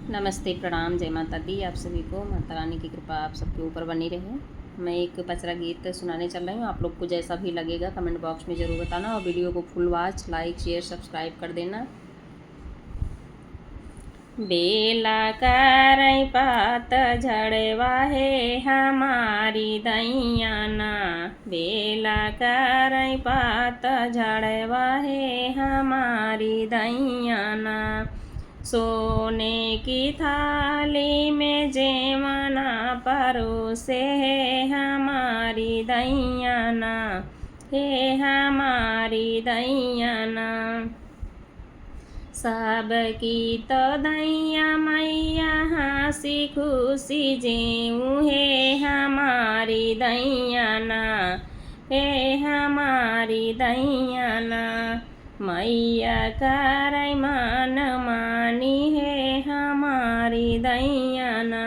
नमस्ते, प्रणाम, जय माता दी। आप सभी को माता रानी की कृपा आप सबके ऊपर बनी रहे। मैं एक पचरा गीत सुनाने चल रही हूँ। आप लोग को जैसा भी लगेगा कमेंट बॉक्स में ज़रूर बताना और वीडियो को full watch, like, share, subscribe कर देना। बेला करई पात झड़वा है हमारी दैयाना, बेला करई पात झड़वा है हमारी दैयाना। सोने की थाली में जेमना परोसे है हमारी दैयाना, हे हमारी दैयाना। सबकी तो दैया मैया हंसी खुशी जेऊ है हमारी दैयाना, हे हमारी दैयाना। मैया करई मन मानी है हमारी दैयाना,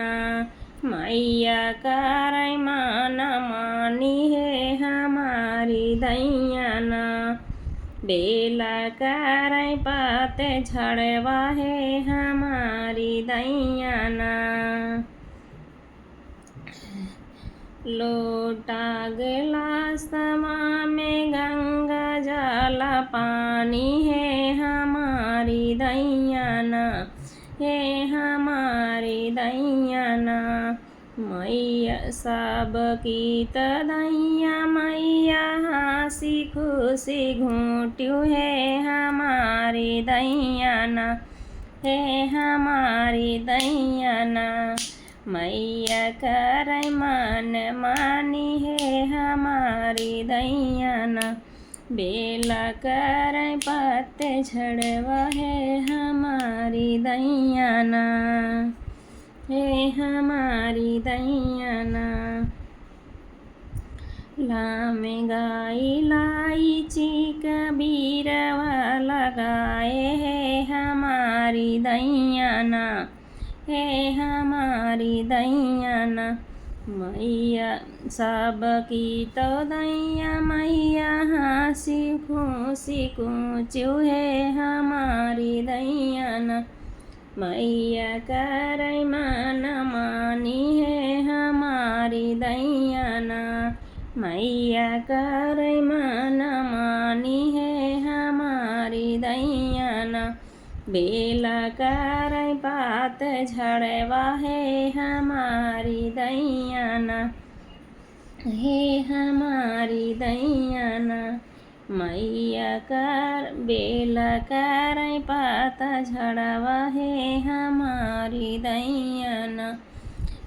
मैया करई मन मानी है हमारी दैयाना। बेला करई पात झड़वा है हमारी दैयाना। लोटा गिलास में गंगा जल पानी है हमारी दैयाना, हे हमारी दैयाना। मैया सबकी तो दैया मैया हंसी खुशी घूट्यू है हमारी दैयाना, हे हमारी दैयाना। मैया करई मन मानी है हमारी दैयाना, बेला करई पात झड़वा है हमारी दैयाना, हे हमारी दैयाना। लामे गाई लाइची कबीरवा लगाए है हमारी दैयाना, हे हमारी दैयाना। मैया सबकी तो दैया मैया हंसी खुशी कूचू है हमारी दैयाना। मैया करई मन मानी है हमारी दैयाना, मैया करई मन मानी है हमारी दैयाना। बेला करई पात झड़वा है हमारी दैयाना, हे हमारी दैयाना। मैया कर बेला करई पात झड़वा है हमारी दैयाना।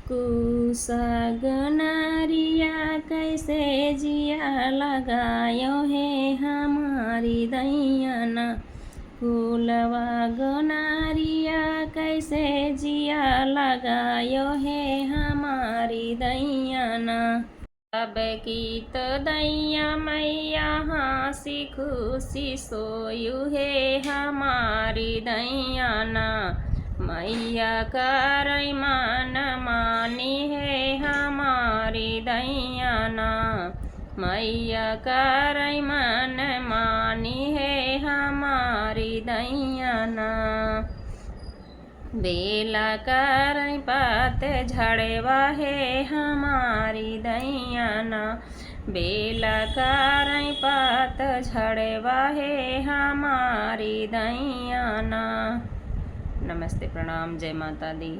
कुसग नारिया कैसे जिया लगायो है हमारी दैयाना, फूलवा गनारिया कैसे जिया लगायो है हमारी दैयाना। सबकी तो दैया मैया हंसी खुशी सोयू है हमारी दैयाना। मैया करई मन मानी है हमारी दैयाना, मैया करई मन मानी है हमारी दैयाना। बेला करई पात झड़वा है हमारी दैयाना, बेला करई पात झड़वा है हमारी दैयाना। नमस्ते, प्रणाम, जय माता दी।